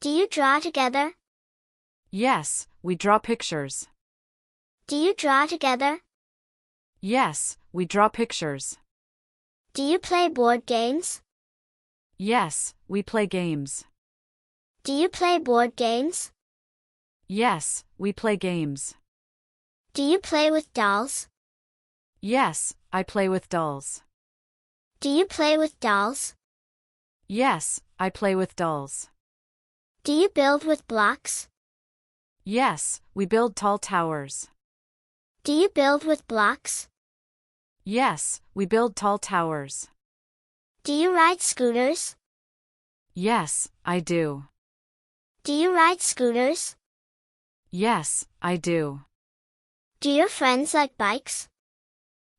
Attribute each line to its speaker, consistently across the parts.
Speaker 1: Do you draw together?
Speaker 2: Yes, we draw pictures.
Speaker 1: Do you draw together?
Speaker 2: Yes, we draw pictures.
Speaker 1: Do you play board games?
Speaker 2: Yes, we play games.
Speaker 1: Do you play board games?
Speaker 2: Yes, we play games.
Speaker 1: Do you play with dolls?
Speaker 2: Yes, I play with dolls.
Speaker 1: Do you play with dolls?
Speaker 2: Yes, I play with dolls.
Speaker 1: Do you build with blocks?
Speaker 2: Yes, we build tall towers.
Speaker 1: Do you build with blocks?
Speaker 2: Yes, we build tall towers.
Speaker 1: Do you ride scooters?
Speaker 2: Yes, I do.
Speaker 1: Do you ride scooters?
Speaker 2: Yes, I do.
Speaker 1: Do your friends like bikes?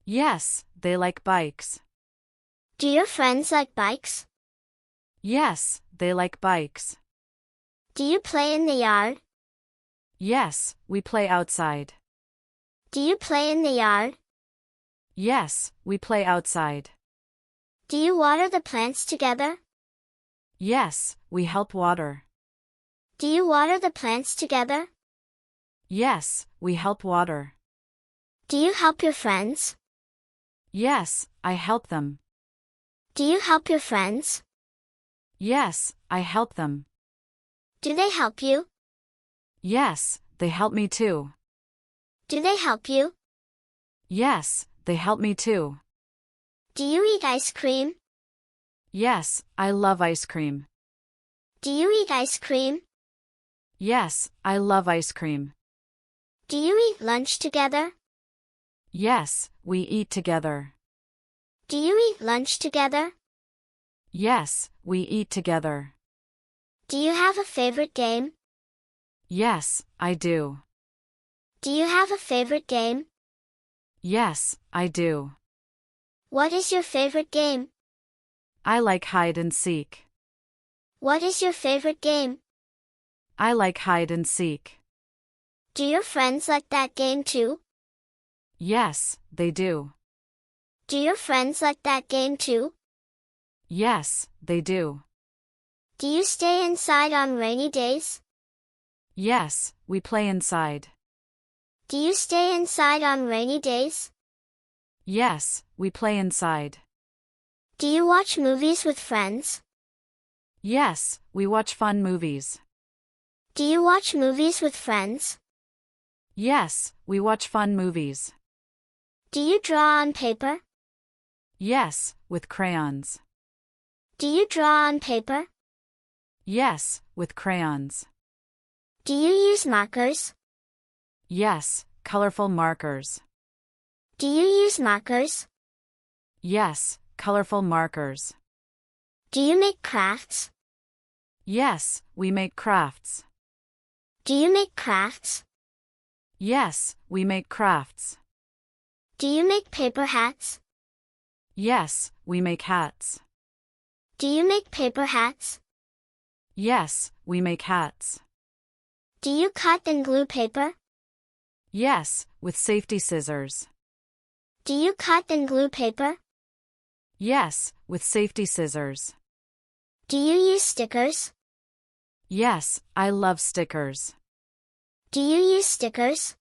Speaker 2: Yes, they like bikes.
Speaker 1: Do your friends like bikes?
Speaker 2: Yes, they like bikes.
Speaker 1: Do you play in the yard?
Speaker 2: Yes, we play outside.
Speaker 1: Do you play in the yard?
Speaker 2: Yes, we play outside.
Speaker 1: Do you water the plants together?
Speaker 2: Yes, we help water.
Speaker 1: Do you water the plants together?
Speaker 2: Yes, we help water.
Speaker 1: Do you help your friends?
Speaker 2: Yes, I help them.
Speaker 1: Do you help your friends?
Speaker 2: Yes, I help them.
Speaker 1: Do they help you?
Speaker 2: Yes, they help me too.
Speaker 1: Do they help you?
Speaker 2: Yes, they help me too.
Speaker 1: Do you eat ice cream?
Speaker 2: Yes, I love ice cream.
Speaker 1: Do you eat ice cream?
Speaker 2: Yes, I love ice cream.
Speaker 1: Do you eat lunch together?
Speaker 2: Yes, we eat together.
Speaker 1: Do you eat lunch together?
Speaker 2: Yes, we eat together.
Speaker 1: Do you have a favorite game?
Speaker 2: Yes, I do.
Speaker 1: Do you have a favorite game?
Speaker 2: Yes, I do.
Speaker 1: What is your favorite game?
Speaker 2: I like hide and seek.
Speaker 1: What is your favorite game?
Speaker 2: I like hide and seek.
Speaker 1: Do your friends like that game too?
Speaker 2: Yes, they do.
Speaker 1: Do your friends like that game too?
Speaker 2: Yes, they do.
Speaker 1: Do you stay inside on rainy days?
Speaker 2: Yes, we play inside.
Speaker 1: Do you stay inside on rainy days?
Speaker 2: Yes, we play inside.
Speaker 1: Do you watch movies with friends?
Speaker 2: Yes, we watch fun movies.
Speaker 1: Do you watch movies with friends?
Speaker 2: Yes, we watch fun movies.
Speaker 1: Do you draw on paper?
Speaker 2: Yes, with crayons.
Speaker 1: Do you draw on paper?
Speaker 2: Yes, with crayons.
Speaker 1: Do you use markers?
Speaker 2: Yes, colorful markers.
Speaker 1: Do you use markers?
Speaker 2: Yes, colorful markers.
Speaker 1: Do you make crafts?
Speaker 2: Yes, we make crafts.
Speaker 1: Do you make crafts?
Speaker 2: Yes, we make crafts.
Speaker 1: Do you make paper hats?
Speaker 2: Yes, we make hats.
Speaker 1: Do you make paper hats?
Speaker 2: Yes, we make hats.
Speaker 1: Do you cut and glue paper?
Speaker 2: Yes, with safety scissors.
Speaker 1: Do you cut and glue paper?
Speaker 2: Yes, with safety scissors.
Speaker 1: Do you use stickers?
Speaker 2: Yes, I love stickers.
Speaker 1: Do you use stickers?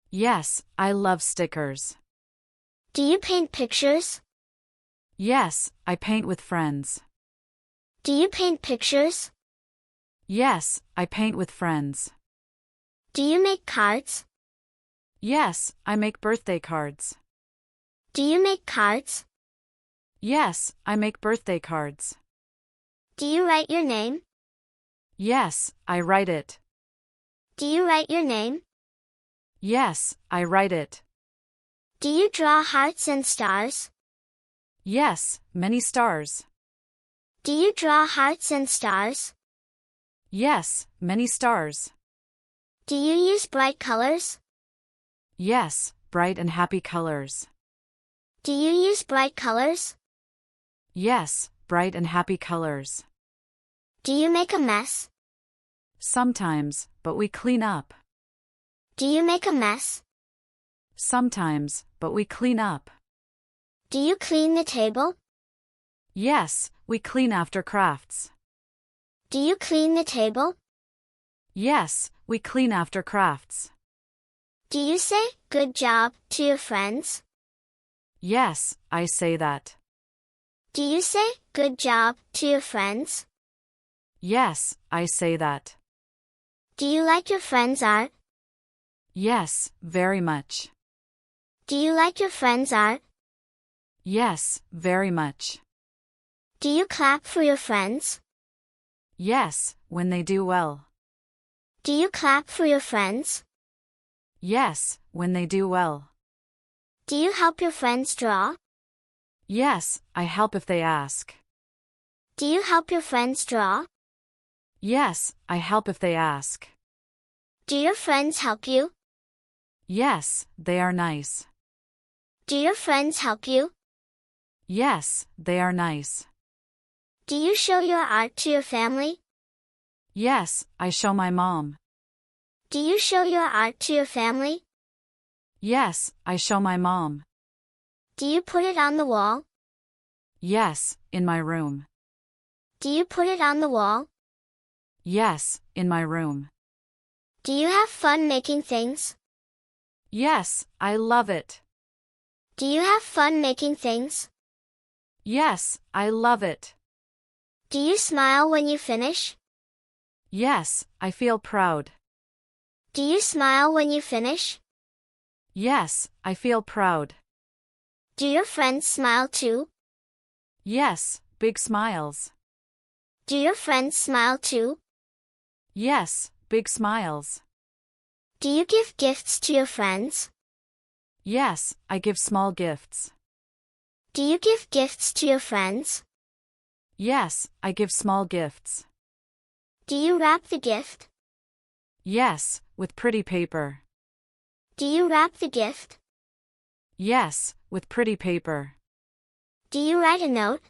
Speaker 2: Yes, I love stickers.
Speaker 1: Do you paint pictures?
Speaker 2: Yes, I paint with friends.
Speaker 1: Do you paint pictures?
Speaker 2: Yes, I paint with friends.
Speaker 1: Do you make cards?
Speaker 2: Yes, I make birthday cards.
Speaker 1: Do you make cards?
Speaker 2: Yes, I make birthday cards.
Speaker 1: Do you write your name?
Speaker 2: Yes, I write it.
Speaker 1: Do you write your name?
Speaker 2: Yes, I write it.
Speaker 1: Do you draw hearts and stars?
Speaker 2: Yes, many stars.
Speaker 1: Do you draw hearts and stars?
Speaker 2: Yes, many stars.
Speaker 1: Do you use bright colors?
Speaker 2: Yes, bright and happy colors.
Speaker 1: Do you use bright colors?
Speaker 2: Yes, bright and happy colors.
Speaker 1: Do you make a mess?
Speaker 2: Sometimes, but we clean up.
Speaker 1: Do you make a mess?
Speaker 2: Sometimes, but we clean up.
Speaker 1: Do you clean the table?
Speaker 2: Yes, we clean after crafts.
Speaker 1: Do you clean the table?
Speaker 2: Yes, we clean after crafts.
Speaker 1: Do you say, good job, to your friends?
Speaker 2: Yes, I say that.
Speaker 1: Do you say, good job, to your friends?
Speaker 2: Yes, I say that.
Speaker 1: Do you like your friends' art?
Speaker 2: Yes, very much.
Speaker 1: Do you like your friends' art?
Speaker 2: Yes, very much.
Speaker 1: Do you clap for your friends?
Speaker 2: Yes, when they do well.
Speaker 1: Do you clap for your friends?
Speaker 2: Yes, when they do well.
Speaker 1: Do you help your friends draw?
Speaker 2: Yes, I help if they ask.
Speaker 1: Do you help your friends draw?
Speaker 2: Yes, I help if they ask.
Speaker 1: Do your friends help you?
Speaker 2: Yes, they are nice.
Speaker 1: Do your friends help you?
Speaker 2: Yes, they are nice.
Speaker 1: Do you show your art to your family?
Speaker 2: Yes, I show my mom.
Speaker 1: Do you show your art to your family?
Speaker 2: Yes, I show my mom.
Speaker 1: Do you put it on the wall?
Speaker 2: Yes, in my room.
Speaker 1: Do you put it on the wall?
Speaker 2: Yes, in my room.
Speaker 1: Do you have fun making things?
Speaker 2: Yes, I love it.
Speaker 1: Do you have fun making things?
Speaker 2: Yes, I love it.
Speaker 1: Do you smile when you finish?
Speaker 2: Yes, I feel proud.
Speaker 1: Do you smile when you finish?
Speaker 2: Yes, I feel proud.
Speaker 1: Do your friends smile too?
Speaker 2: Yes, big smiles.
Speaker 1: Do your friends smile too?
Speaker 2: Yes, big smiles.
Speaker 1: Do you give gifts to your friends?
Speaker 2: Yes, I give small gifts.
Speaker 1: Do you give gifts to your friends?
Speaker 2: Yes, I give small gifts.
Speaker 1: Do you wrap the gift?
Speaker 2: Yes, with pretty paper.
Speaker 1: Do you wrap the gift?
Speaker 2: Yes, with pretty paper.
Speaker 1: Do you write a note?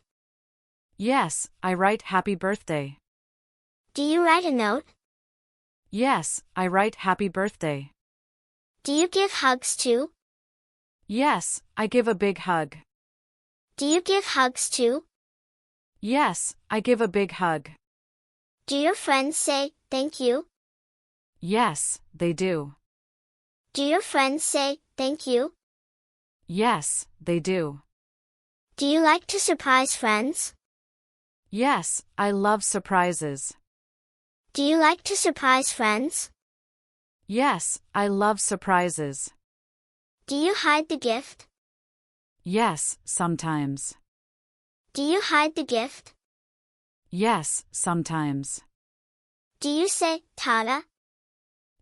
Speaker 2: Yes, I write happy birthday.
Speaker 1: Do you write a note?
Speaker 2: Yes, I write happy birthday.
Speaker 1: Do you give hugs too?
Speaker 2: Yes, I give a big hug.
Speaker 1: Do you give hugs too?
Speaker 2: Yes, I give a big hug.
Speaker 1: Do your friends say, thank you?
Speaker 2: Yes, they do.
Speaker 1: Do your friends say, thank you?
Speaker 2: Yes, they do.
Speaker 1: Do you like to surprise friends?
Speaker 2: Yes, I love surprises.
Speaker 1: Do you like to surprise friends?
Speaker 2: Yes, I love surprises.
Speaker 1: Do you hide the gift?
Speaker 2: Yes, sometimes.
Speaker 1: Do you hide the gift?
Speaker 2: Yes, sometimes.
Speaker 1: Do you say, Tada?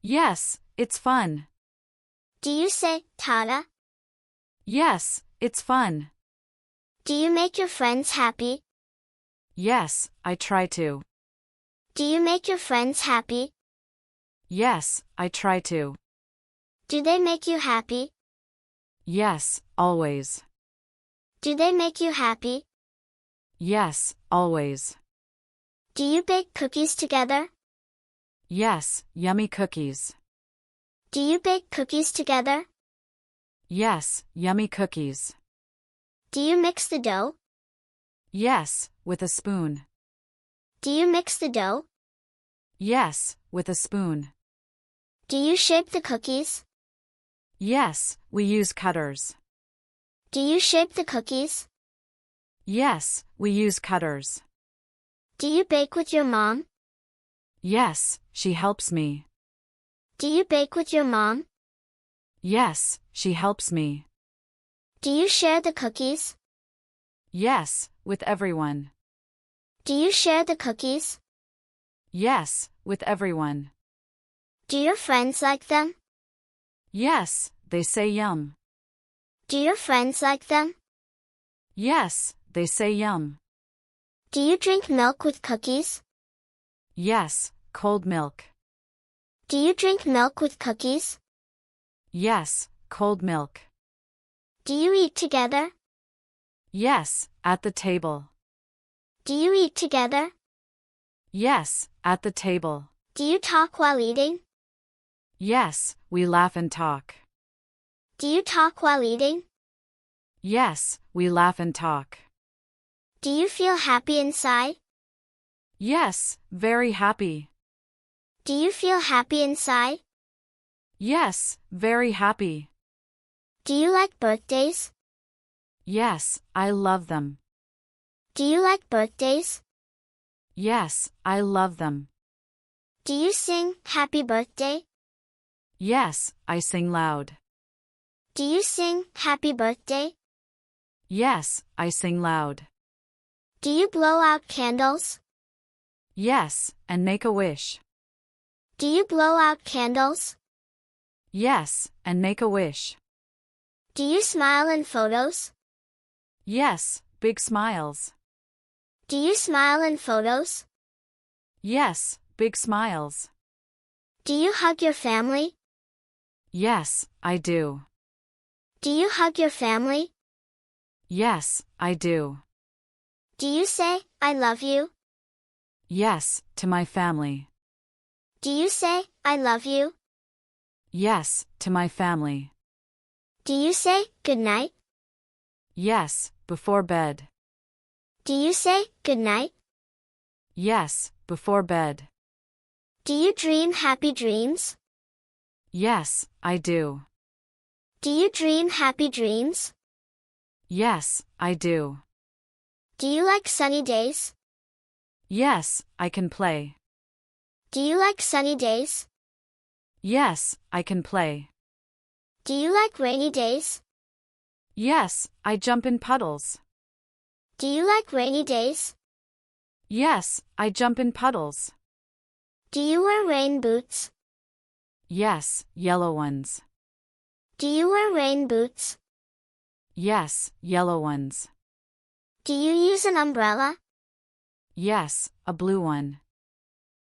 Speaker 2: Yes, it's fun.
Speaker 1: Do you say, Tada?
Speaker 2: Yes, it's fun.
Speaker 1: Do you make your friends happy?
Speaker 2: Yes, I try to.
Speaker 1: Do you make your friends happy?
Speaker 2: Yes, I try to.
Speaker 1: Do they make you happy?
Speaker 2: Yes, always.
Speaker 1: Do they make you happy?
Speaker 2: Yes, always.
Speaker 1: Do you bake cookies together?
Speaker 2: Yes, yummy cookies.
Speaker 1: Do you bake cookies together?
Speaker 2: Yes, yummy cookies.
Speaker 1: Do you mix the dough?
Speaker 2: Yes, with a spoon.
Speaker 1: Do you mix the dough?
Speaker 2: Yes, with a spoon.
Speaker 1: Do you shape the cookies?
Speaker 2: Yes, we use cutters.
Speaker 1: Do you shape the cookies?
Speaker 2: Yes, we use cutters.
Speaker 1: Do you bake with your mom?
Speaker 2: Yes, she helps me.
Speaker 1: Do you bake with your mom?
Speaker 2: Yes, she helps me.
Speaker 1: Do you share the cookies?
Speaker 2: Yes, with everyone.
Speaker 1: Do you share the cookies?
Speaker 2: Yes, with everyone.
Speaker 1: Do your friends like them?
Speaker 2: Yes, they say yum.
Speaker 1: Do your friends like them?
Speaker 2: Yes, they say yum.
Speaker 1: Do you drink milk with cookies?
Speaker 2: Yes, cold milk.
Speaker 1: Do you drink milk with cookies?
Speaker 2: Yes, cold milk.
Speaker 1: Do you eat together?
Speaker 2: Yes, at the table.
Speaker 1: Do you eat together?
Speaker 2: Yes, at the table.
Speaker 1: Do you talk while eating?
Speaker 2: Yes, we laugh and talk.
Speaker 1: Do you talk while eating?
Speaker 2: Yes, we laugh and talk.
Speaker 1: Do you feel happy inside?
Speaker 2: Yes, very happy.
Speaker 1: Do you feel happy inside?
Speaker 2: Yes, very happy.
Speaker 1: Do you like birthdays?
Speaker 2: Yes, I love them.
Speaker 1: Do you like birthdays?
Speaker 2: Yes, I love them.
Speaker 1: Do you sing happy birthday?
Speaker 2: Yes, I sing loud.
Speaker 1: Do you sing happy birthday?
Speaker 2: Yes, I sing loud.
Speaker 1: Do you blow out candles?
Speaker 2: Yes, and make a wish.
Speaker 1: Do you blow out candles?
Speaker 2: Yes, and make a wish.
Speaker 1: Do you smile in photos?
Speaker 2: Yes, big smiles.
Speaker 1: Do you smile in photos?
Speaker 2: Yes, big smiles.
Speaker 1: Do you hug your family?
Speaker 2: Yes, I do.
Speaker 1: Do you hug your family?
Speaker 2: Yes, I do.
Speaker 1: Do you say, I love you?
Speaker 2: Yes, to my family.
Speaker 1: Do you say, I love you?
Speaker 2: Yes, to my family.
Speaker 1: Do you say, good night?
Speaker 2: Yes, before bed.
Speaker 1: Do you say, good night?
Speaker 2: Yes, before bed.
Speaker 1: Do you dream happy dreams?
Speaker 2: Yes, I do.
Speaker 1: Do you dream happy dreams?
Speaker 2: Yes, I do.
Speaker 1: Do you like sunny days?
Speaker 2: Yes, I can play.
Speaker 1: Do you like sunny days?
Speaker 2: Yes, I can play.
Speaker 1: Do you like rainy days?
Speaker 2: Yes, I jump in puddles.
Speaker 1: Do you like rainy days?
Speaker 2: Yes, I jump in puddles.
Speaker 1: Do you wear rain boots?
Speaker 2: Yes, yellow ones.
Speaker 1: Do you wear rain boots?
Speaker 2: Yes, yellow ones.
Speaker 1: Do you use an umbrella?
Speaker 2: Yes, a blue one.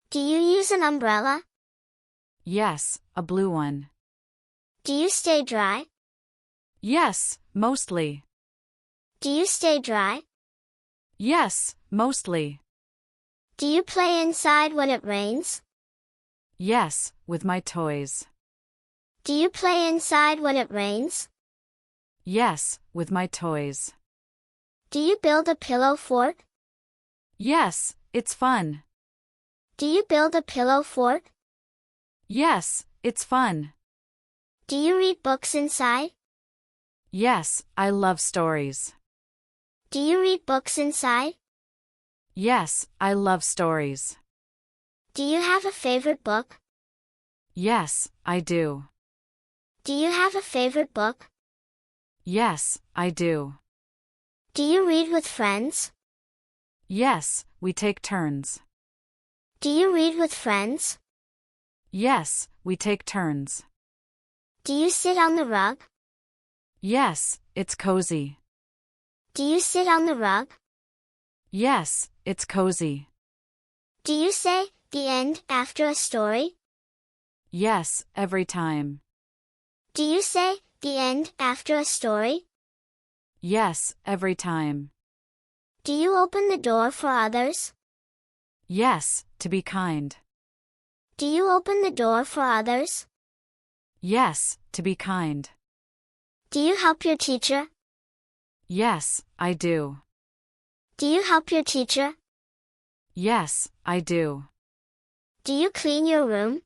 Speaker 1: Do you use an umbrella?
Speaker 2: Yes, a blue one.
Speaker 1: Do you stay dry?
Speaker 2: Yes, mostly.
Speaker 1: Do you stay dry?
Speaker 2: Yes, mostly.
Speaker 1: Do you play inside when it rains?
Speaker 2: Yes, with my toys.
Speaker 1: Do you play inside when it rains?
Speaker 2: Yes, with my toys.
Speaker 1: Do you build a pillow fort?
Speaker 2: Yes, it's fun.
Speaker 1: Do you build a pillow fort?
Speaker 2: Yes, it's fun.
Speaker 1: Do you read books inside?
Speaker 2: Yes, I love stories.
Speaker 1: Do you read books inside?
Speaker 2: Yes, I love stories.
Speaker 1: Do you have a favorite book?
Speaker 2: Yes, I do.
Speaker 1: Do you have a favorite book?
Speaker 2: Yes, I do.
Speaker 1: Do you read with friends?
Speaker 2: Yes, we take turns.
Speaker 1: Do you read with friends?
Speaker 2: Yes, we take turns.
Speaker 1: Do you sit on the rug?
Speaker 2: Yes, it's cozy.
Speaker 1: Do you sit on the rug?
Speaker 2: Yes, it's cozy.
Speaker 1: Do you say, the end, after a story?
Speaker 2: Yes, every time.
Speaker 1: Do you say, the end, after a story?
Speaker 2: Yes, every time.
Speaker 1: Do you open the door for others?
Speaker 2: Yes, to be kind.
Speaker 1: Do you open the door for others?
Speaker 2: Yes, to be kind.
Speaker 1: Do you help your teacher?
Speaker 2: Yes, I do.
Speaker 1: Do you help your teacher?
Speaker 2: Yes, I do.
Speaker 1: Do you clean your room?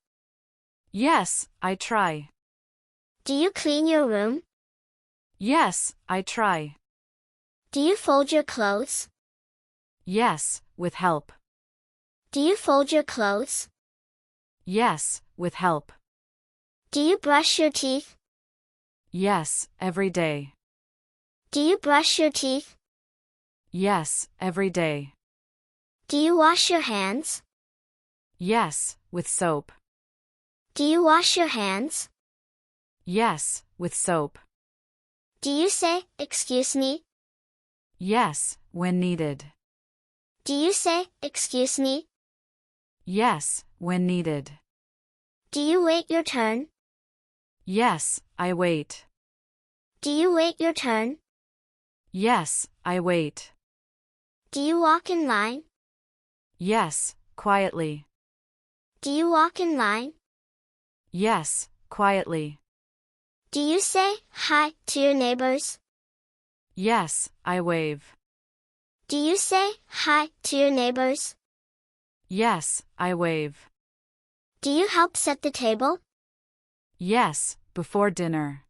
Speaker 2: Yes, I try.
Speaker 1: Do you clean your room?
Speaker 2: Yes, I try.
Speaker 1: Do you fold your clothes?
Speaker 2: Yes, with help.
Speaker 1: Do you fold your clothes?
Speaker 2: Yes, with help.
Speaker 1: Do you brush your teeth?
Speaker 2: Yes, every day.
Speaker 1: Do you brush your teeth?
Speaker 2: Yes, every day.
Speaker 1: Do you wash your hands?
Speaker 2: Yes, with soap.
Speaker 1: Do you wash your hands?
Speaker 2: Yes, with soap.
Speaker 1: Do you say, excuse me?
Speaker 2: Yes, when needed.
Speaker 1: Do you say, excuse me?
Speaker 2: Yes, when needed.
Speaker 1: Do you wait your turn?
Speaker 2: Yes, I wait.
Speaker 1: Do you wait your turn?
Speaker 2: Yes, I wait.
Speaker 1: Do you walk in line?
Speaker 2: Yes, quietly.
Speaker 1: Do you walk in line?
Speaker 2: Yes, quietly.
Speaker 1: Do you say, hi, to your neighbors?
Speaker 2: Yes, I wave.
Speaker 1: Do you say, hi, to your neighbors?
Speaker 2: Yes, I wave.
Speaker 1: Do you help set the table?
Speaker 2: Yes, before dinner.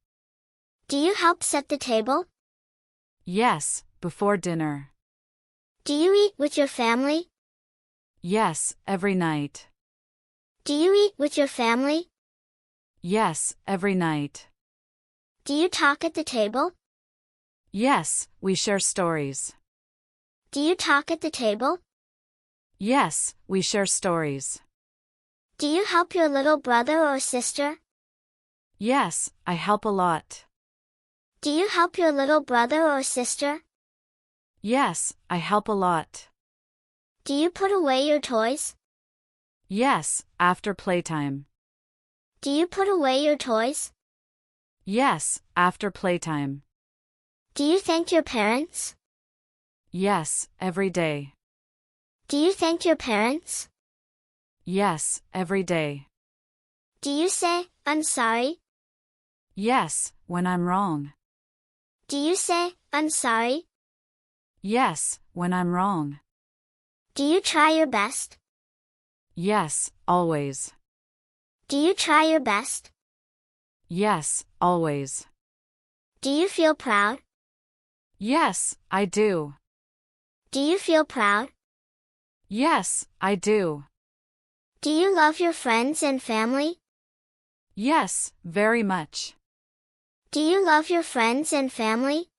Speaker 1: Do you help set the table?
Speaker 2: Yes, before dinner.
Speaker 1: Do you eat with your family?
Speaker 2: Yes, every night.
Speaker 1: Do you eat with your family?
Speaker 2: Yes, every night.
Speaker 1: Do you talk at the table?
Speaker 2: Yes, we share stories.
Speaker 1: Do you talk at the table?
Speaker 2: Yes, we share stories.
Speaker 1: Do you help your little brother or sister?
Speaker 2: Yes, I help a lot.
Speaker 1: Do you help your little brother or sister?
Speaker 2: Yes, I help a lot.
Speaker 1: Do you put away your toys?
Speaker 2: Yes, after playtime.
Speaker 1: Do you put away your toys?
Speaker 2: Yes, after playtime.
Speaker 1: Do you thank your parents?
Speaker 2: Yes, every day.
Speaker 1: Do you thank your parents?
Speaker 2: Yes, every day.
Speaker 1: Do you say, I'm sorry?
Speaker 2: Yes, when I'm wrong.
Speaker 1: Do you say, I'm sorry?
Speaker 2: Yes, when I'm wrong.
Speaker 1: Do you try your best?
Speaker 2: Yes, always.
Speaker 1: Do you try your best?
Speaker 2: Yes, always.
Speaker 1: Do you feel proud?
Speaker 2: Yes, I do.
Speaker 1: Do you feel proud?
Speaker 2: Yes, I do.
Speaker 1: Do you love your friends and family?
Speaker 2: Yes, very much.
Speaker 1: Do you love your friends and family?